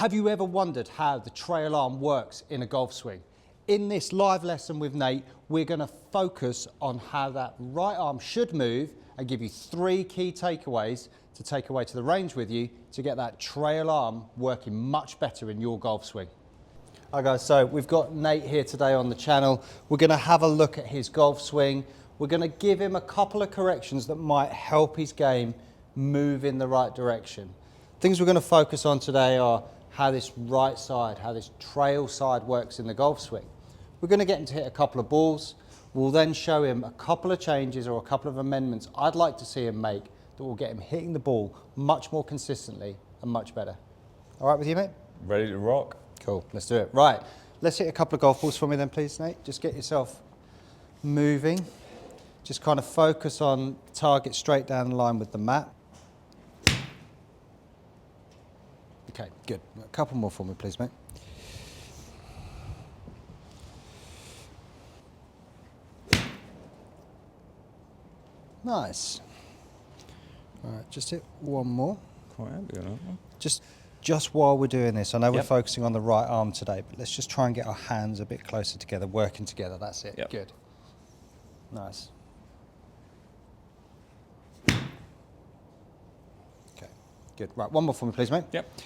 Have you ever wondered how the trail arm works in a golf swing? In this live lesson with Nate, we're going to focus on how that right arm should move and give you 3 key takeaways to take away to the range with you to get that trail arm working much better in your golf swing. Hi guys, so we've got Nate here today on the channel. We're going to have a look at his golf swing. We're going to give him a couple of corrections that might help his game move in the right direction. Things we're going to focus on today are how this right side, how this trail side works in the golf swing. We're going to get him to hit a couple of balls. We'll then show him a couple of changes or a couple of amendments I'd like to see him make that will get him hitting the ball much more consistently and much better. All right with you, mate? Ready to rock. Cool, let's do it. Right, let's hit a couple of golf balls for me then, please, Nate. Just get yourself moving. Just kind of focus on target straight down the line with the mat. Okay, good. A couple more for me, please, mate. Nice. All right, just hit one more. Quite happy on that one. Just while we're doing this, I know we're focusing on the right arm today, but let's just try and get our hands a bit closer together, working together. That's it. Yep. Good. Nice. Okay, good. Right, one more for me, please, mate. Yep.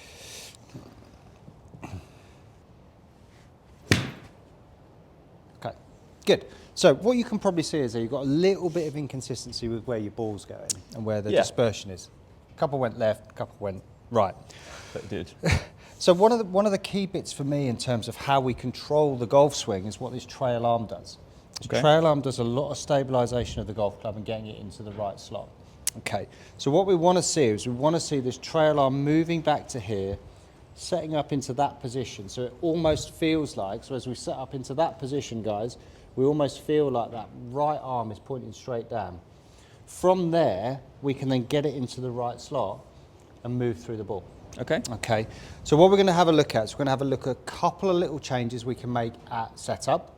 Okay, good. So what you can probably see is that you've got a little bit of inconsistency with where your ball's going and where the dispersion is. A couple went left, a couple went right. That did. So one of the key bits for me in terms of how we control the golf swing is what this trail arm does. This trail arm does a lot of stabilisation of the golf club and getting it into the right slot. Okay, so what we want to see is we want to see this trail arm moving back to here, setting up into that position. So it almost feels like, so as we set up into that position, guys, we almost feel like that right arm is pointing straight down. From there, we can then get it into the right slot and move through the ball. Okay. Okay, so what we're going to have a look at is we're going to have a look at a couple of little changes we can make at setup,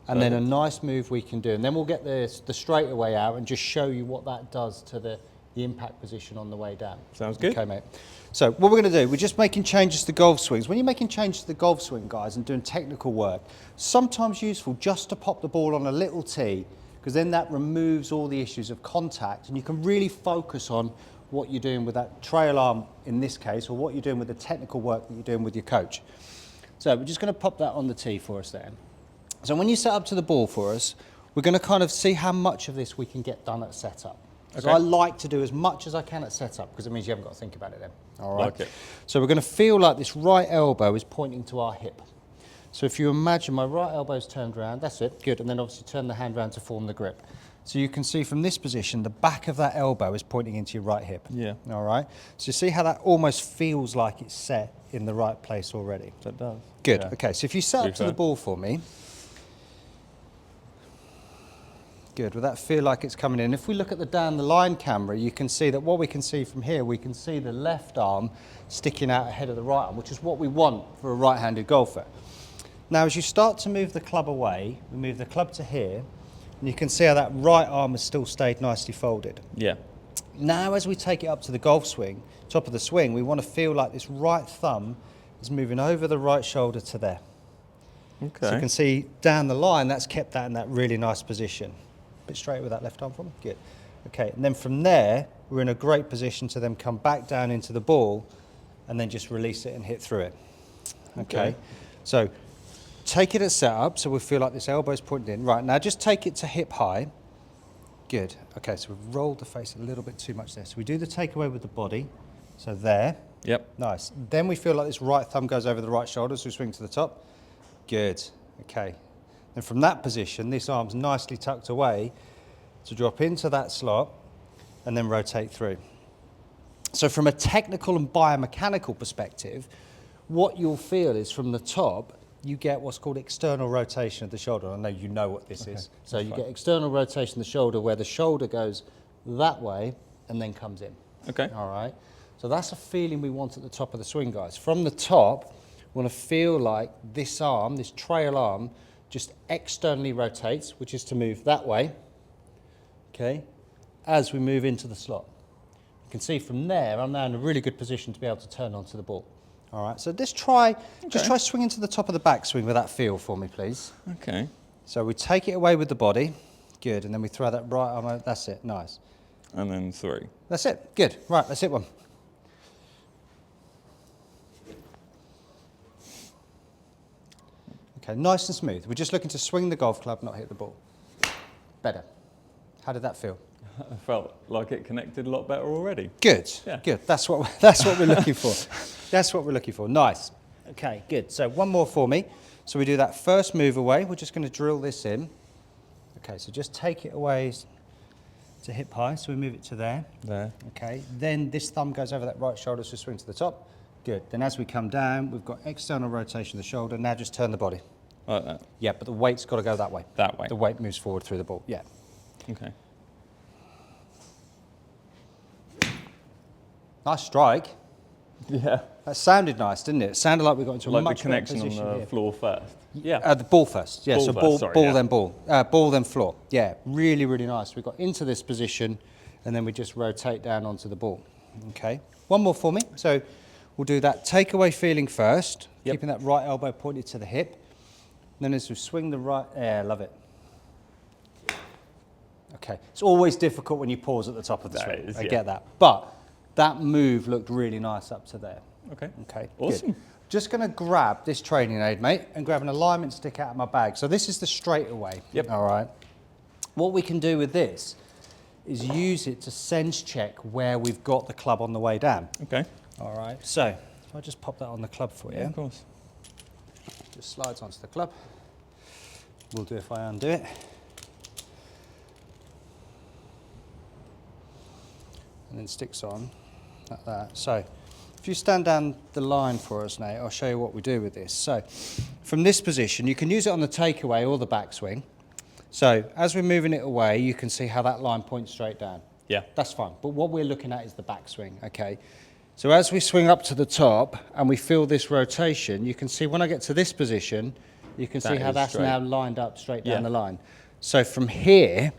and then a nice move we can do. And then we'll get the StraightAway out and just show you what that does to the impact position on the way down. Sounds good. Okay, mate. So what we're going to do, we're just making changes to golf swings. When you're making changes to the golf swing, guys, and doing technical work, sometimes useful just to pop the ball on a little tee, because then that removes all the issues of contact, and you can really focus on what you're doing with that trail arm in this case, or what you're doing with the technical work that you're doing with your coach. So we're just going to pop that on the tee for us then. So when you set up to the ball for us, we're going to kind of see how much of this we can get done at setup. So I like to do as much as I can at setup because it means you haven't got to think about it then. All right. Like it. So we're going to feel like this right elbow is pointing to our hip. So if you imagine my right elbow's turned around, that's it, good, and then obviously turn the hand around to form the grip. So you can see from this position, the back of that elbow is pointing into your right hip. Yeah. All right. So you see how that almost feels like it's set in the right place already. That does. Good. Yeah. Okay. So if you set up to the ball for me. Good. Will that feel like it's coming in? If we look at the down the line camera, you can see that what we can see from here, we can see the left arm sticking out ahead of the right arm, which is what we want for a right-handed golfer. Now, as you start to move the club away, we move the club to here, and you can see how that right arm has still stayed nicely folded. Yeah. Now, as we take it up to the golf swing, top of the swing, we want to feel like this right thumb is moving over the right shoulder to there. Okay. So you can see down the line, that's kept that in that really nice position. A bit straight with that left arm for me. Good. Okay, and then from there, we're in a great position to then come back down into the ball and then just release it and hit through it. Okay. So take it at setup, so we feel like this elbow's pointed in. Right, now just take it to hip high. Good. Okay, so we've rolled the face a little bit too much there. So we do the takeaway with the body. So there. Yep. Nice. Then we feel like this right thumb goes over the right shoulder, so we swing to the top. Good. Okay. And from that position, this arm's nicely tucked away to drop into that slot and then rotate through. So from a technical and biomechanical perspective, what you'll feel is from the top, you get what's called external rotation of the shoulder. I know you know what this is. So you get external rotation of the shoulder where the shoulder goes that way and then comes in. Okay. All right. So that's a feeling we want at the top of the swing, guys. From the top, we want to feel like this arm, this trail arm, just externally rotates, which is to move that way, okay, as we move into the slot. You can see from there, I'm now in a really good position to be able to turn onto the ball. All right, so just try swinging to the top of the backswing with that feel for me, please. Okay. So we take it away with the body. Good, and then we throw that right arm out. That's it, nice. And then 3. That's it, good. Right, let's hit one. Okay, nice and smooth. We're just looking to swing the golf club, not hit the ball. Better. How did that feel? I felt like it connected a lot better already. Good, Yeah. good. That's what we're looking for. That's what we're looking for. Nice. Okay, good. So one more for me. So we do that first move away. We're just going to drill this in. Okay, so just take it away to hip high. So we move it to there. There. Okay, then this thumb goes over that right shoulder, so swing to the top. Good. Then as we come down, we've got external rotation of the shoulder. Now just turn the body. Like that. Yeah, but the weight's got to go that way. That way. The weight moves forward through the ball. Yeah. Okay. Nice strike. Yeah. That sounded nice, didn't it? It sounded like we got into a Like much the connection better on position the here. floor first. Yeah. The ball first. Yeah, Ball so first, ball, sorry, ball yeah. then ball. Ball then floor. Yeah, really, really nice. We got into this position and then we just rotate down onto the ball. Okay. One more for me. So we'll do that takeaway feeling first, Yep. keeping that right elbow pointed to the hip. Then as we swing the right, yeah, love it. Okay. It's always difficult when you pause at the top of the That swing. is, I yeah. get that. But that move looked really nice up to there. Okay. Okay, Awesome. good. Just going to grab this training aid, mate, and grab an alignment stick out of my bag. So this is the StraightAway. Yep. All right. What we can do with this is use it to sense check where we've got the club on the way down. Okay. All right. So if I just pop that on the club for you, Yeah, of course. just slides onto the club. We'll do if I undo it. And then sticks on like that. So if you stand down the line for us, Nate, I'll show you what we do with this. So from this position, you can use it on the takeaway or the backswing. So as we're moving it away, you can see how that line points straight down. Yeah. That's fine. But what we're looking at is the backswing, okay? So as we swing up to the top and we feel this rotation, you can see when I get to this position, you can see That how is that's straight. now lined up straight down Yeah. the line. So from here,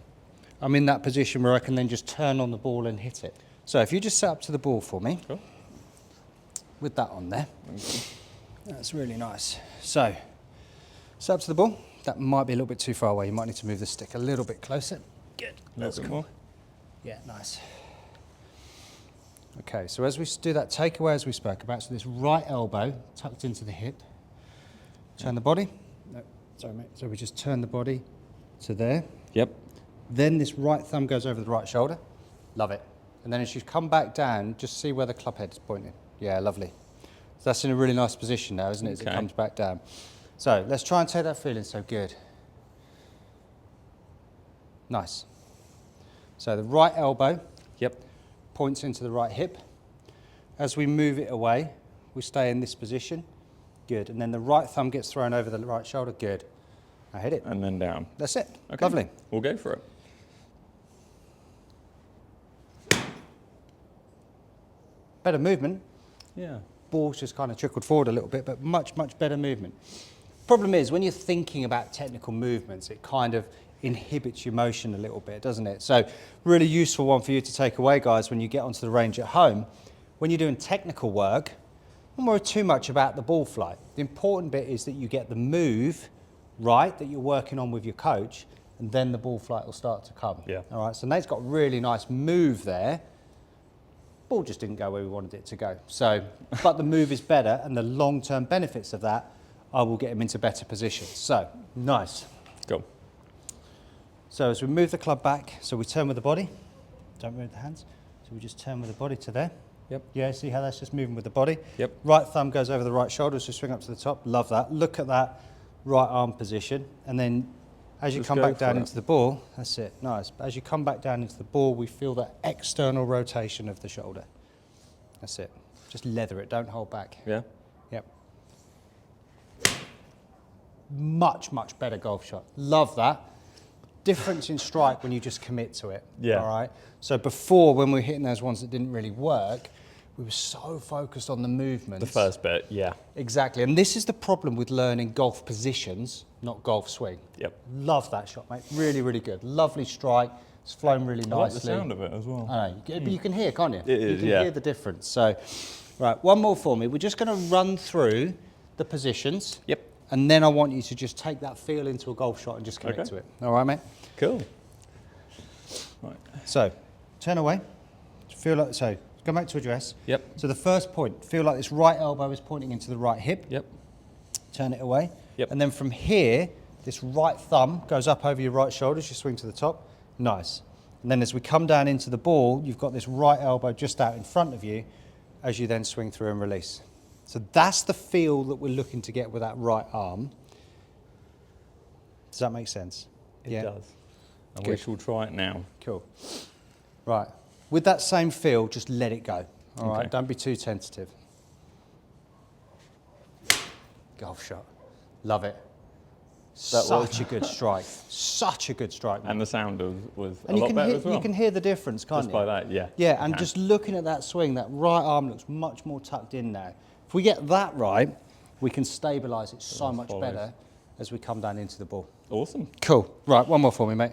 I'm in that position where I can then just turn on the ball and hit it. So if you just set up to the ball for me, Cool. with that on there, that's really nice. So set up to the ball. That might be a little bit too far away. You might need to move the stick a little bit closer. Good. A little bit more. Yeah, nice. Okay, so as we do that takeaway as we spoke about, so this right elbow tucked into the hip, turn the body. No, sorry mate. So we just turn the body to there. Yep. Then this right thumb goes over the right shoulder. Love it. And then as you come back down, just see where the club head is pointing. Yeah, lovely. So that's in a really nice position now, isn't it, as it Okay. comes back down. So let's try and take that feeling. So good. Nice. So the right elbow Yep. points into the right hip. As we move it away, we stay in this position. Good. And then the right thumb gets thrown over the right shoulder. Good. Now hit it. And then down. That's it. Okay. Lovely. We'll go for it. Better movement. Yeah. Ball's just kind of trickled forward a little bit, but much, much better movement. Problem is, when you're thinking about technical movements, it kind of inhibits your motion a little bit, doesn't it? So really useful one for you to take away, guys, when you get onto the range at home. When you're doing technical work, don't worry too much about the ball flight. The important bit is that you get the move right that you're working on with your coach, and then the ball flight will start to come. Yeah. All right, so Nate's got a really nice move there. Ball just didn't go where we wanted it to go. So, but the move is better, and the long-term benefits of that, I will get him into better positions. So, nice. Go. So as we move the club back, so we turn with the body, don't move the hands. So we just turn with the body to there. Yep. Yeah, see how that's just moving with the body? Yep. Right thumb goes over the right shoulder, so swing up to the top. Love that. Look at that right arm position. And then as you Just come go back down for it. into the ball, that's it, nice. As you come back down into the ball, we feel that external rotation of the shoulder. That's it. Just leather it, don't hold back. Yeah. Yep. Much, much better golf shot. Love that. Difference in strike when you just commit to it. Yeah. All right. So before, when we were hitting those ones that didn't really work, we were so focused on the movement. The first bit, yeah. Exactly. And this is the problem with learning golf positions, not golf swing. Yep. Love that shot, mate. Really, really good. Lovely strike. It's flown really nicely. I like the sound of it as well. I know, but you can hear, can't you? It is, You can yeah. hear the difference. So, Right, one more for me. We're just going to run through the positions. Yep. And then I want you to just take that feel into a golf shot and just commit to it. All right, mate? Cool. Right. So, turn away. Feel like, so, go back to address. Yep. So the first point, feel like this right elbow is pointing into the right hip. Yep. Turn it away. Yep. And then from here, this right thumb goes up over your right shoulder as you swing to the top. Nice. And then as we come down into the ball, you've got this right elbow just out in front of you as you then swing through and release. So that's the feel that we're looking to get with that right arm. Does that make sense? It does. And we shall try it now. Cool. Right. With that same feel, just let it go. All right. Okay. Don't be too tentative. Golf shot. Love it. Such a good strike. Such a good strike. And the sound was a And lot better as well. you can hear the difference, can't Just you? by that, yeah. Yeah, and just looking at that swing, that right arm looks much more tucked in now. If we get that right, we can stabilise it so much better as we come down into the ball. Awesome. Cool. Right, one more for me, mate.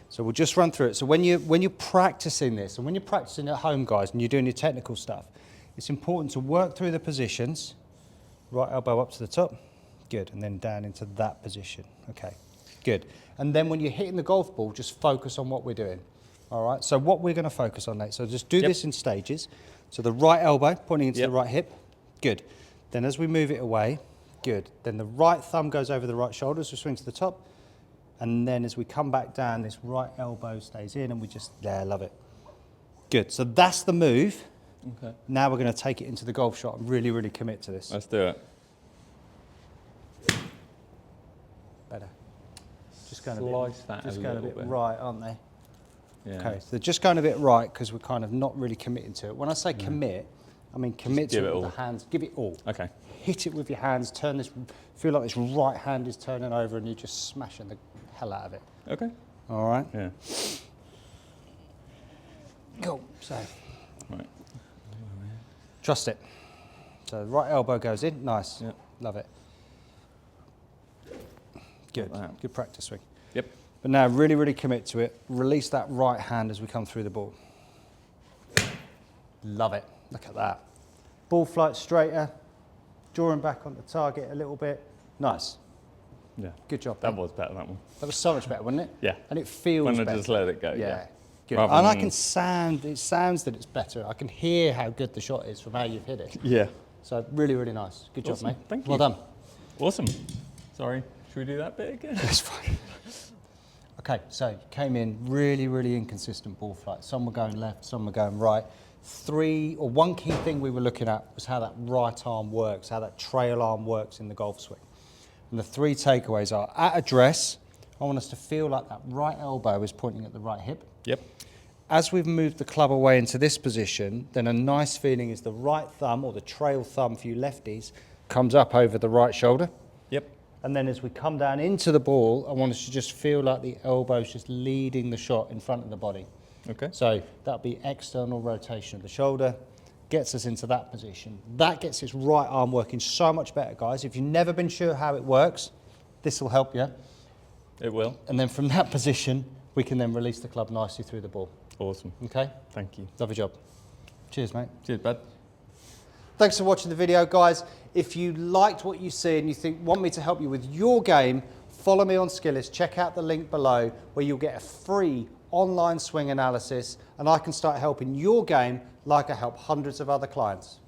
So we'll just run through it. So when you're practicing this, and when you're practicing at home, guys, and you're doing your technical stuff, it's important to work through the positions. Right elbow up to the top. Good. And then down into that position. Okay. Good. And then when you're hitting the golf ball, just focus on what we're doing. All right. So what we're going to focus on, Nate. So just do this in stages. So the right elbow pointing into the right hip. Good. Then as we move it away, good. Then the right thumb goes over the right shoulder as we swing to the top. And then as we come back down, this right elbow stays in and we just, yeah, love it. Good. So that's the move. Okay. Now we're going to take it into the golf shot and really, really commit to this. Let's do it. Better. Just going Slice that just a going a little bit bit. right, aren't they? Yeah. Okay, so they're just going a bit right because we're kind of not really committing to it. When I say commit, I mean commit to give it it with all. the hands. Give it all. Okay. Hit it with your hands. Turn this. Feel like this right hand is turning over, and you're just smashing the hell out of it. Okay. All right. Yeah. Cool. So Right. trust it. So the right elbow goes in. Nice. Yep. Love it. Good. Like that. Good practice swing. Yep. But now really, really commit to it. Release that right hand as we come through the ball. Love it. Look at that. Ball flight straighter. Drawing back on the target a little bit. Nice. Yeah. Good job. That mate. was better, that one. That was so much better, wasn't it? Yeah. And it feels When I better. just let it go, yeah. Good. Rather And I than- can sound, it sounds that it's better. I can hear how good the shot is from how you've hit it. Yeah. So really, really nice. Good job, Awesome. mate. Thank Well you. done. Awesome. Sorry. Should we do that bit again? That's fine. Okay, so you came in really, really inconsistent ball flight. Some were going left, some were going right. One key thing we were looking at was how that right arm works, how that trail arm works in the golf swing. And the 3 takeaways are, at address, I want us to feel like that right elbow is pointing at the right hip. Yep. As we've moved the club away into this position, then a nice feeling is the right thumb, or the trail thumb for you lefties, comes up over the right shoulder. Yep. And then as we come down into the ball, I want us to just feel like the elbow's just leading the shot in front of the body. Okay. So that'll be external rotation of the shoulder, gets us into that position. That gets this right arm working so much better, guys. If you've never been sure how it works, this will help you. It will. And then from that position, we can then release the club nicely through the ball. Awesome. Okay? Thank you. Lovely job. Cheers, mate. Cheers, bud. Thanks for watching the video, guys. If you liked what you see and you want me to help you with your game, follow me on Skillist. Check out the link below where you'll get a free online swing analysis and I can start helping your game like I help hundreds of other clients.